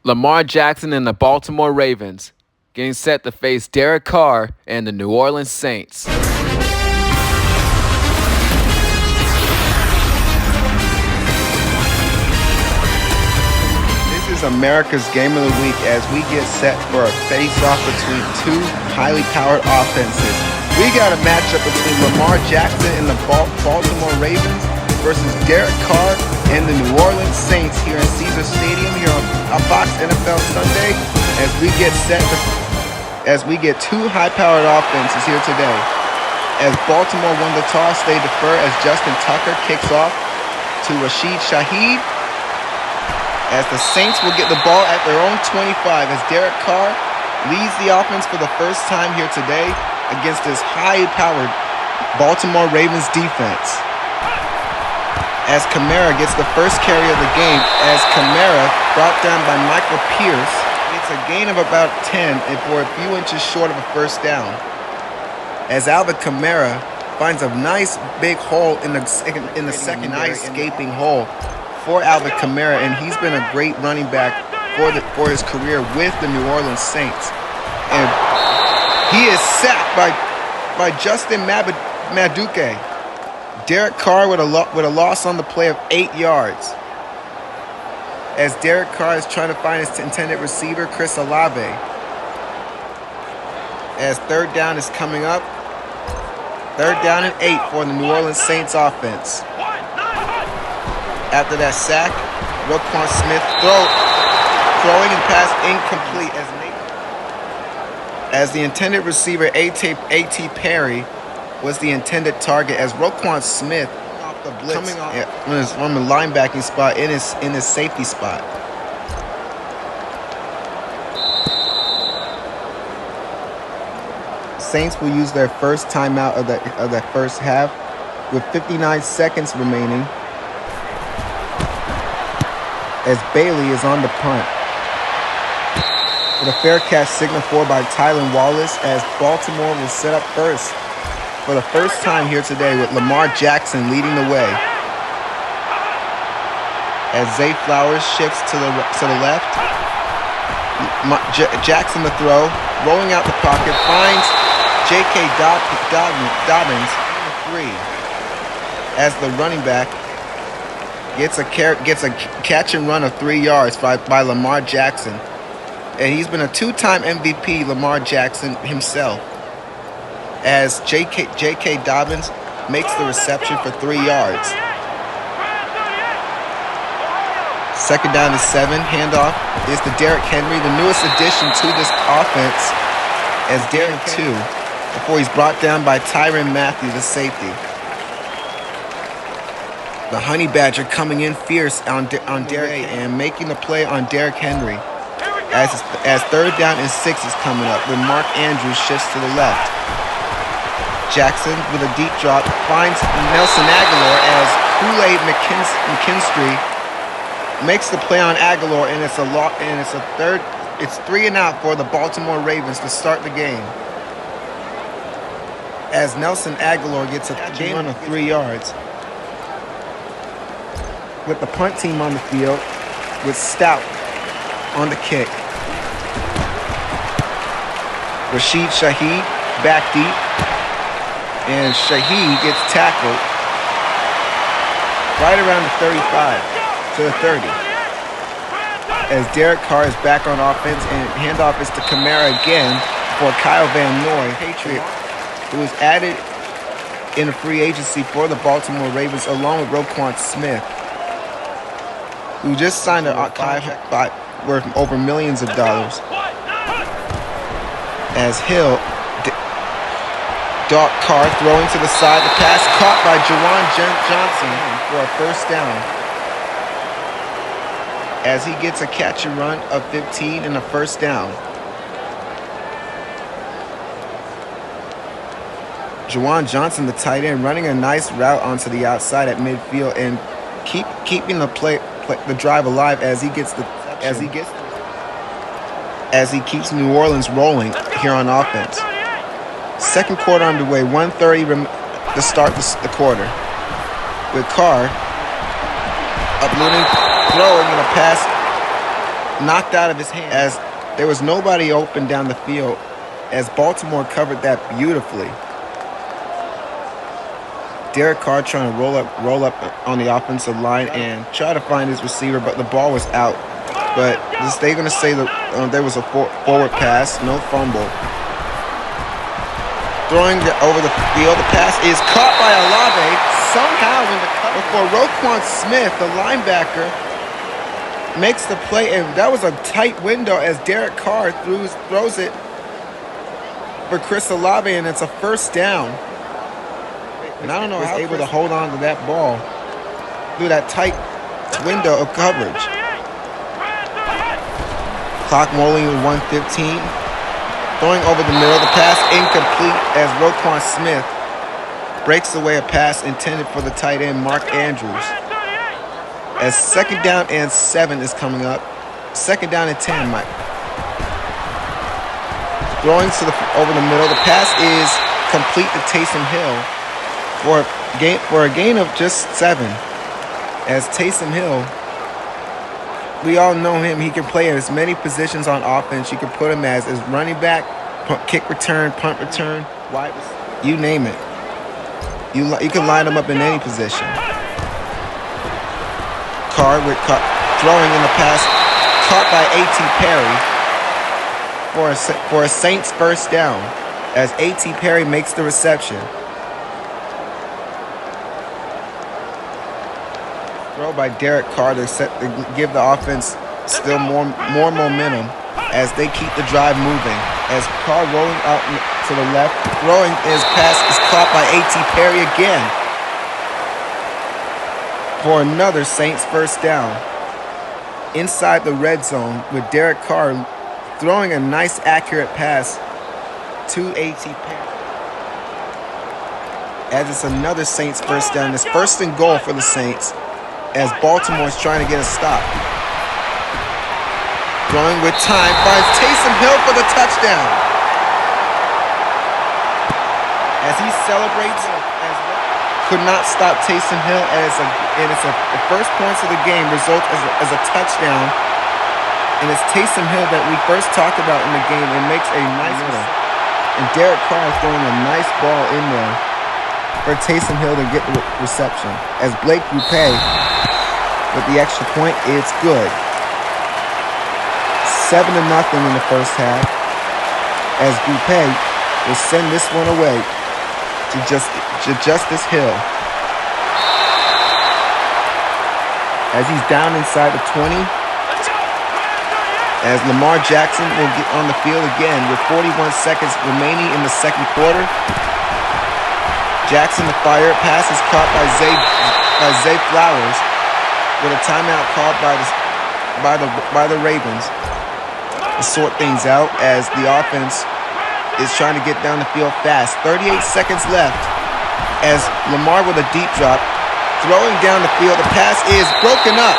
Lamar Jackson and the Baltimore Ravens getting set to face Derek Carr and the New Orleans Saints. This is America's Game of the Week as we get set for a face-off between two highly powered offenses. We got a matchup between Lamar Jackson and the Baltimore Ravens versus Derek Carr and the New Orleans Saints here in Caesars Stadium here on Fox NFL Sunday as we get two high-powered offenses here today. As Baltimore won the toss, they defer as Justin Tucker kicks off to Rashid Shaheed. As the Saints will get the ball at their own 25 as Derek Carr leads the offense for the first time here today against this high-powered Baltimore Ravens defense. As Kamara gets the first carry of the game, as Kamara, brought down by Michael Pierce, gets a gain of about 10 and for a few inches short of a first down. As Alvin Kamara finds a nice big hole in the secondary, nice escaping hole for Alvin Kamara, and he's been a great running back for his career with the New Orleans Saints. And he is sacked by Justin Madueke. Derek Carr with a loss on the play of 8 yards. As Derek Carr is trying to find his intended receiver, Chris Olave. As third down is coming up. Third down and 8 for the New Orleans Saints offense. After that sack, Roquan Smith throwing and pass incomplete as the intended receiver A.T. Perry was the intended target as Roquan Smith off the blitz coming off from the linebacking spot in his safety spot. Saints will use their first timeout of that first half with 59 seconds remaining as Bailey is on the punt. With a fair catch signaled for by Tylan Wallace as Baltimore will set up first for the first time here today with Lamar Jackson leading the way. As Zay Flowers shifts to the left, Jackson the throw, rolling out the pocket, finds J.K. Dobbins free as the running back gets a catch and run of 3 yards by Lamar Jackson. And he's been a two-time MVP, Lamar Jackson himself, as J.K. Dobbins makes the reception for 3 yards. Second down is 7. Handoff is to Derrick Henry, the newest addition to this offense, as Derrick 2, before he's brought down by Tyrann Mathieu, the safety. The Honey Badger coming in fierce on Derrick and making the play on Derrick Henry. As third down and 6 is coming up, when Mark Andrews shifts to the left. Jackson with a deep drop finds Nelson Aguilar as Kool-Aid McKinstry makes the play on Aguilar, and it's 3 and out for the Baltimore Ravens to start the game. As Nelson Aguilar gets a gain run of 3 yards. With the punt team on the field, with Stout on the kick. Rashid Shaheed back deep. And Shaheed gets tackled right around the 35 to the 30. As Derek Carr is back on offense and handoff is to Kamara again for Kyle Van Noy, Patriot, who was added in a free agency for the Baltimore Ravens along with Roquan Smith, who just signed a contract worth over millions of dollars. As Hill, Doc Carr throwing to the side, the pass caught by Juwan Johnson for a first down. As he gets a catch and run of 15 and a first down. Juwan Johnson, the tight end, running a nice route onto the outside at midfield and keeping the drive alive as he keeps New Orleans rolling here on offense. Second quarter underway, 1:30 to start the quarter. With Carr uplooting, throwing, and a pass knocked out of his hand as there was nobody open down the field, as Baltimore covered that beautifully. Derek Carr trying to roll up on the offensive line and try to find his receiver, but the ball was out. But they're going to say that there was a forward pass, no fumble. Throwing over the field, the pass is caught by Olave somehow in the cover. Before Roquan Smith, the linebacker, makes the play, and that was a tight window as Derek Carr throws it for Chris Olave, and it's a first down. And I don't know how he was able to hold on to that ball through that tight window of coverage. Clock rolling with 1:15. Throwing over the middle, the pass incomplete as Roquan Smith breaks away a pass intended for the tight end Mark Andrews. As 2nd down and 7 is coming up. 2nd down and 10, Mike. Throwing over the middle, the pass is complete to Taysom Hill for a gain of just 7. As Taysom Hill, we all know him. He can play in as many positions on offense. You can put him as running back, kick return, punt return, wide receiver, you name it. You can line him up in any position. Carr throwing in the pass, caught by A.T. Perry for a Saints first down as A.T. Perry makes the reception. Throw by Derek Carr to give the offense still more momentum as they keep the drive moving. As Carr rolling out to the left, throwing his pass is caught by A.T. Perry again for another Saints first down. Inside the red zone with Derek Carr throwing a nice accurate pass to A.T. Perry. As it's another Saints first down. It's 1st and goal for the Saints as Baltimore is trying to get a stop. Throwing with time, finds Taysom Hill for the touchdown. As he celebrates, could not stop Taysom Hill, and it's the first points of the game result as a touchdown. And it's Taysom Hill that we first talked about in the game and makes a nice one. And Derek Carr throwing a nice ball in there for Taysom Hill to get the reception. As Blake Boupe with the extra point, it's good. 7-0 in the first half. As Boupe will send this one away to Justice Hill. As he's down inside the 20. As Lamar Jackson will get on the field again with 41 seconds remaining in the 2nd quarter. Jackson, the fire pass is caught by Zay Flowers with a timeout called by the Ravens to sort things out as the offense is trying to get down the field fast. 38 seconds left as Lamar with a deep drop throwing down the field. The pass is broken up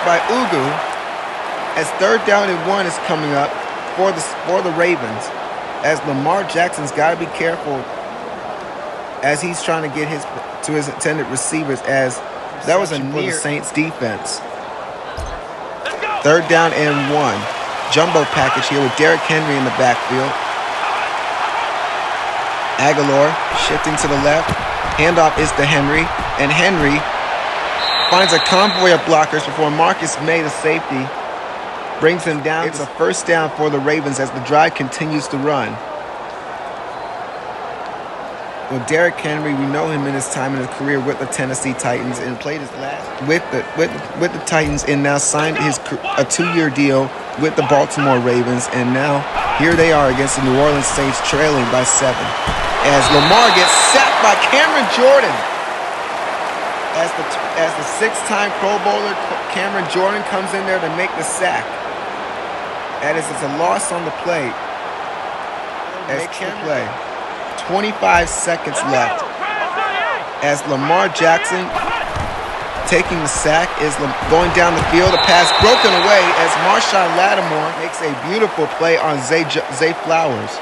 by Ugu as 3rd down and 1 is coming up for the Ravens as Lamar Jackson's got to be careful as he's trying to get to his intended receivers as that was a near the Saints defense. 3rd down and 1. Jumbo package here with Derrick Henry in the backfield. Aguilar shifting to the left. Handoff is to Henry. And Henry finds a convoy of blockers before Marcus May, the safety, brings him down. It's a first down for the Ravens as the drive continues to run. Well, Derrick Henry, we know him in his time in his career with the Tennessee Titans and played his last with the Titans and now signed a 2-year deal with the Baltimore Ravens. And now here they are against the New Orleans Saints trailing by 7. As Lamar gets sacked by Cameron Jordan. As the 6-time Pro Bowler Cameron Jordan comes in there to make the sack. And it's a loss on the play. As play. 25 seconds left. As Lamar Jackson taking the sack is going down the field. A pass broken away as Marshawn Lattimore makes a beautiful play on Zay Flowers.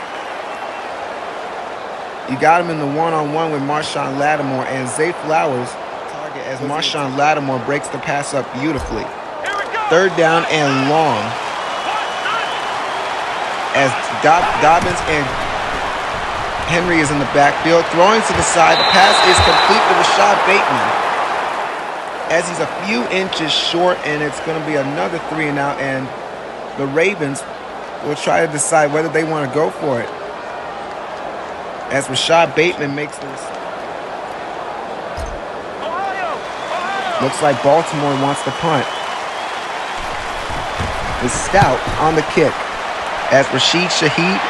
You got him in the one-on-one with Marshawn Lattimore and Zay Flowers target as Marshawn Lattimore breaks the pass up beautifully. third down and long. As Dobbins and Henry is in the backfield, throwing to the side. The pass is complete to Rashad Bateman, as he's a few inches short, and it's going to be another 3 and out, and the Ravens will try to decide whether they want to go for it, as Rashad Bateman makes this. Looks like Baltimore wants to punt. It's Stout on the kick, as Rashid Shaheed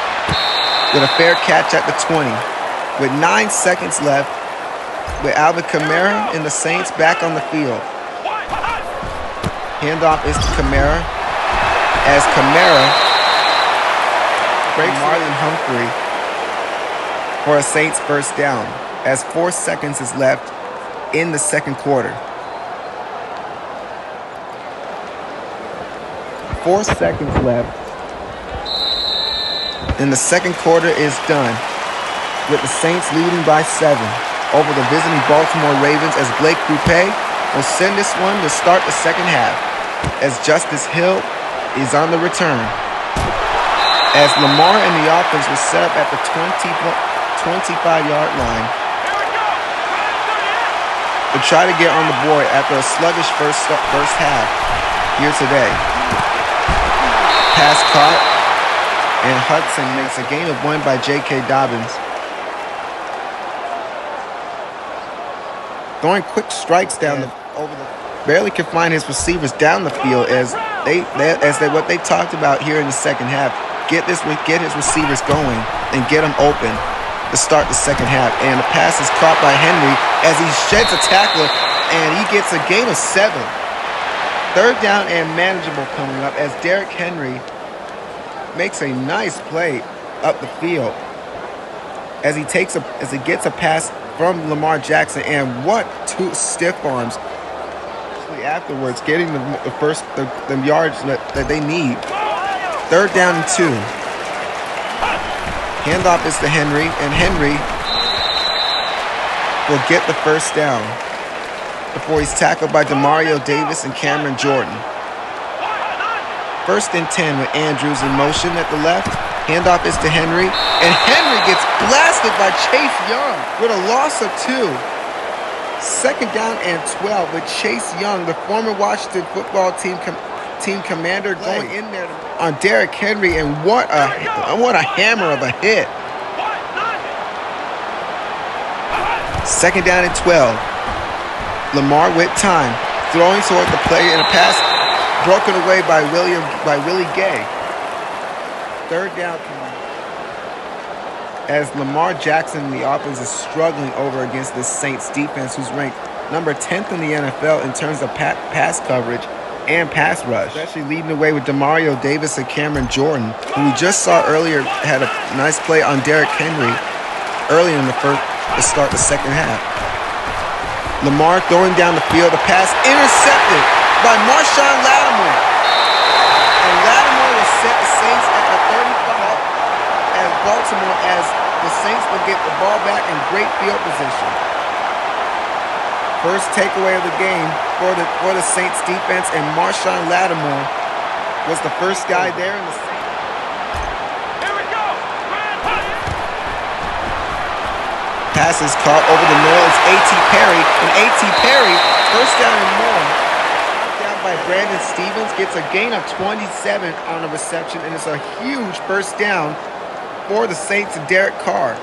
with a fair catch at the 20. With 9 seconds left, with Alvin Kamara and the Saints back on the field. Handoff is to Kamara, as Kamara breaks Marlon Humphrey for a Saints first down, as 4 seconds is left in the second quarter. 4 seconds left, and the second quarter is done, with the Saints leading by 7 over the visiting Baltimore Ravens, as Blake Coupe will send this one to start the second half, as Justice Hill is on the return, as Lamar and the offense was set up at the 25-yard line to try to get on the board after a sluggish first half here today. Pass caught, and Hudson makes a gain of 1 by J.K. Dobbins. Throwing quick strikes down barely can find his receivers down the field, as what they talked about here in the second half. Get his receivers going and get them open to start the second half. And the pass is caught by Henry as he sheds a tackler, and he gets a gain of 7. Third down and manageable coming up, as Derrick Henry makes a nice play up the field as he gets a pass from Lamar Jackson, and what 2 stiff arms afterwards, getting the yards that they need. Third down and 2. Handoff is to Henry, and Henry will get the first down before he's tackled by Demario Davis and Cameron Jordan. First and 10 with Andrews in motion at the left. Handoff is to Henry, and Henry gets blasted by Chase Young with a loss of 2. Second down and 12 with Chase Young, the former Washington football team commander, going in there on Derrick Henry, and what a hammer of a hit. Second down and 12. Lamar with time, throwing toward the play, and a pass broken away by Willie Gay. Third down, as Lamar Jackson and the offense is struggling over against this Saints defense, who's ranked number 10th in the NFL in terms of pass coverage and pass rush, especially leading the way with Demario Davis and Cameron Jordan, who we just saw earlier had a nice play on Derrick Henry early in the first to start the second half. Lamar throwing down the field, a pass intercepted by Marshawn Lattimore. And Lattimore will set the Saints at the 35 as Baltimore, as the Saints will get the ball back in great field position. First takeaway of the game for the Saints defense, and Marshawn Lattimore was the first guy there in the Saints. Pass is caught over the middle. It's A.T. Perry, and A.T. Perry, first down and more. Down by Brandon Stevens, gets a gain of 27 on a reception, and it's a huge first down for the Saints and Derek Carr.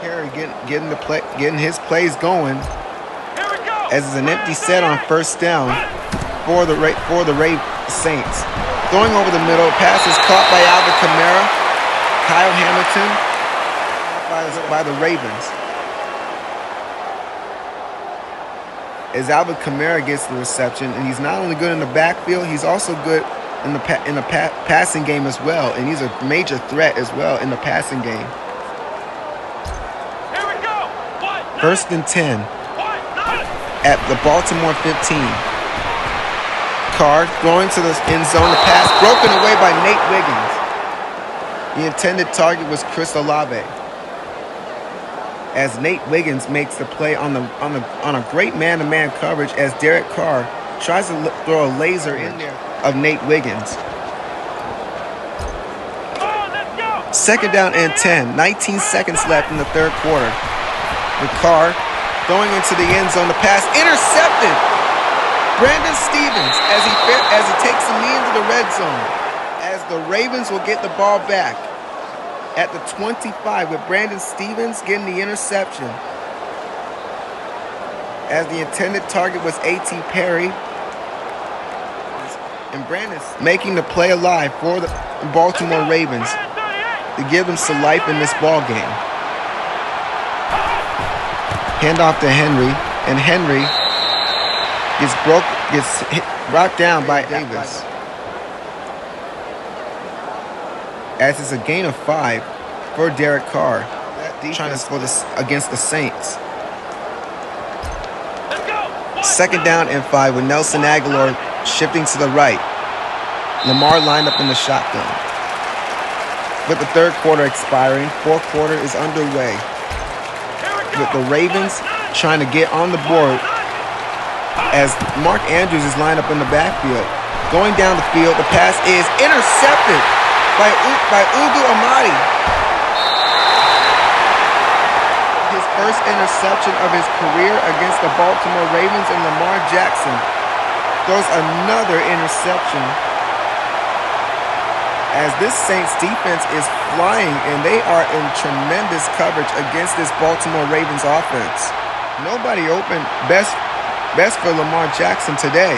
Perry getting his plays going, as it's an empty set on first down for the Saints. Throwing over the middle, pass is caught by Alvin Kamara. Kyle Hamilton by the Ravens, as Alvin Kamara gets the reception, and he's not only good in the backfield, he's also good in the passing game as well, and he's a major threat as well in the passing game. First and 10 at the Baltimore 15. Carr throwing to the end zone, the pass broken away by Nate Wiggins. The intended target was Chris Olave, as Nate Wiggins makes the play on a great man-to-man coverage, as Derek Carr tries to throw a laser in there of Nate Wiggins. Second down and 10. 19 seconds left in the third quarter. The Carr throwing into the end zone. The pass intercepted. Brandon Stevens as he takes a knee into the red zone. As the Ravens will get the ball back at the 25 with Brandon Stevens getting the interception. As the intended target was A.T. Perry. And Brandon's making the play alive for the Baltimore Ravens to give them some life in this ball game. Hand off to Henry, and Henry gets brought down by Davis. As it's a gain of 5 for Derek Carr, trying to score this against the Saints. Second down and 5 with Nelson Aguilar shifting to the right. Lamar lined up in the shotgun. With the third quarter expiring, fourth quarter is underway. With the Ravens trying to get on the board as Mark Andrews is lined up in the backfield. Going down the field, the pass is intercepted by Ugo Amadi. His first interception of his career against the Baltimore Ravens, and Lamar Jackson throws another interception. As this Saints defense is flying, and they are in tremendous coverage against this Baltimore Ravens offense. Nobody open. Best for Lamar Jackson today.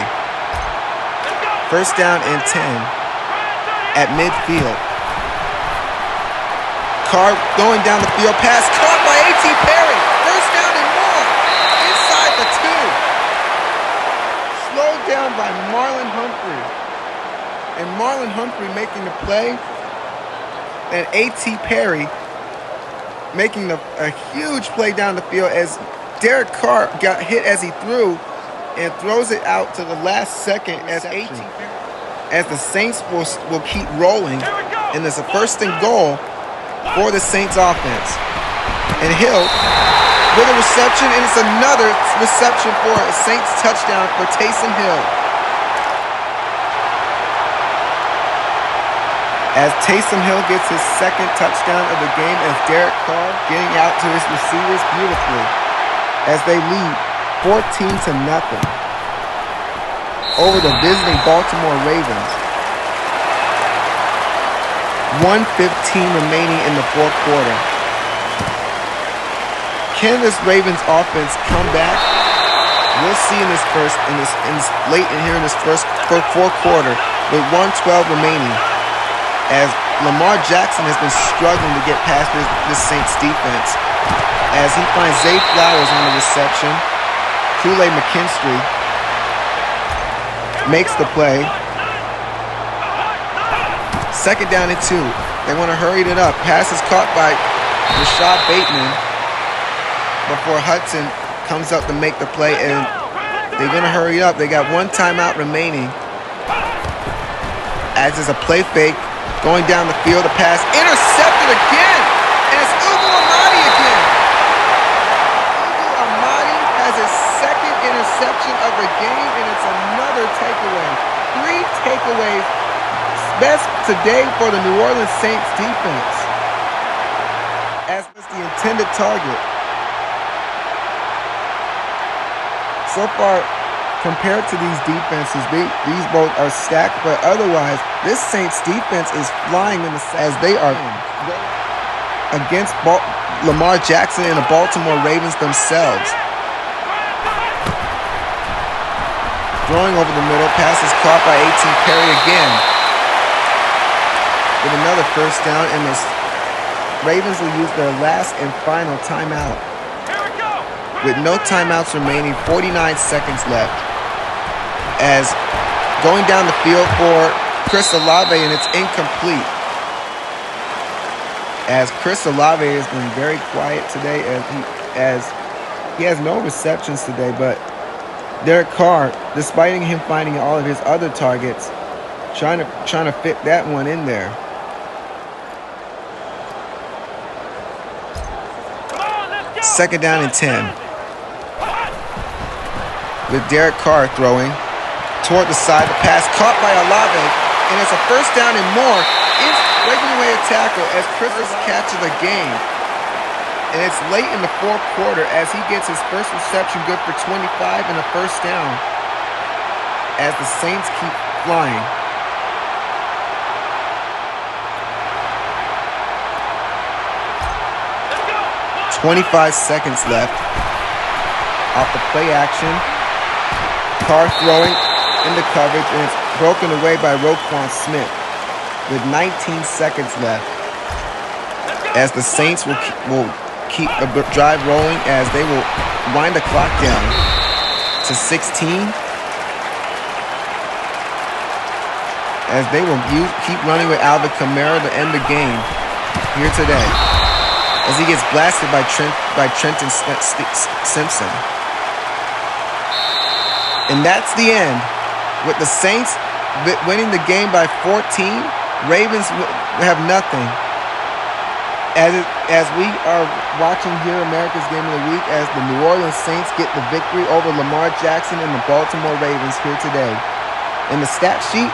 First down and 10 at midfield. Carr going down the field, pass caught by A.T. Perry. First down and more inside the 2. Slowed down by Marlon Humphrey. And Marlon Humphrey making the play, and A.T. Perry making a huge play down the field as Derek Carr got hit as he threw and throws it out to the last second as the Saints will keep rolling. And there's a first and goal for the Saints offense. And Hill with a reception, and it's another reception for a Saints touchdown for Taysom Hill. As Taysom Hill gets his second touchdown of the game, as Derek Carr getting out to his receivers beautifully as they lead 14-0 over the visiting Baltimore Ravens. 1:15 remaining in the fourth quarter. Can this Ravens offense come back? We'll see in this late in here in this fourth quarter with 1:12 remaining. As Lamar Jackson has been struggling to get past this Saints defense. As he finds Zay Flowers on the reception. Kool-Aid McKinstry makes the play. Second down and 2. They want to hurry it up. Pass is caught by Rashad Bateman before Hudson comes up to make the play, and they're going to hurry up. They got one timeout remaining. As there's a play fake. Going down the field, a pass intercepted again, and it's Ugo Amadi again. Ugo Amadi has his second interception of the game, and it's another takeaway. 3 takeaways, best today for the New Orleans Saints defense, as was the intended target. So far, compared to these defenses, these both are stacked, but otherwise, this Saints defense is flying as they are against Lamar Jackson and the Baltimore Ravens themselves. Throwing over the middle, pass is caught by A.T. Perry again. With another first down, and the Ravens will use their last and final timeout. With no timeouts remaining, 49 seconds left. As going down the field for Chris Olave, and it's incomplete. As Chris Olave has been very quiet today, as he has no receptions today, but Derek Carr, despite him finding all of his other targets, trying to fit that one in there. Second down and 10. With Derek Carr throwing. toward the side. The pass caught by Olave, and it's a first down and more. It's breaking away a tackle as Chris's catch of the game. And it's late in the fourth quarter as he gets his first reception, good for 25 and a first down, as the Saints keep flying. Let's go. 25 seconds left. Off the play action. Carr throwing into coverage, and it's broken away by Roquan Smith with 19 seconds left. As the Saints will keep a drive rolling, as they will wind the clock down to 16. As they will keep running with Alvin Kamara to end the game here today, as he gets blasted by Trenton Simpson. And that's the end. With the Saints winning the game by 14, Ravens have nothing. As we are watching here America's Game of the Week, as the New Orleans Saints get the victory over Lamar Jackson and the Baltimore Ravens here today. In the stat sheet,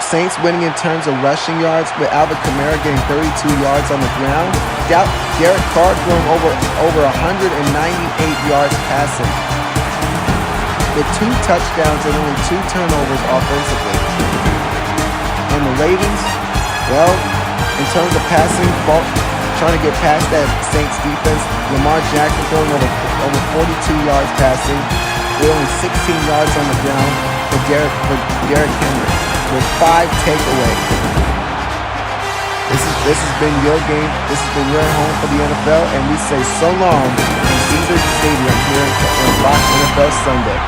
Saints winning in terms of rushing yards, with Alvin Kamara getting 32 yards on the ground. Derek Carr throwing over 198 yards passing, with 2 touchdowns and only 2 turnovers offensively. And the Ravens, well, in terms of passing, trying to get past that Saints defense, Lamar Jackson throwing over 42 yards passing, with only 16 yards on the ground for Derrick Henry, with 5 takeaways. This has been your game. This has been your home for the NFL, and we say so long from Caesars Stadium here in Fox NFL Sunday.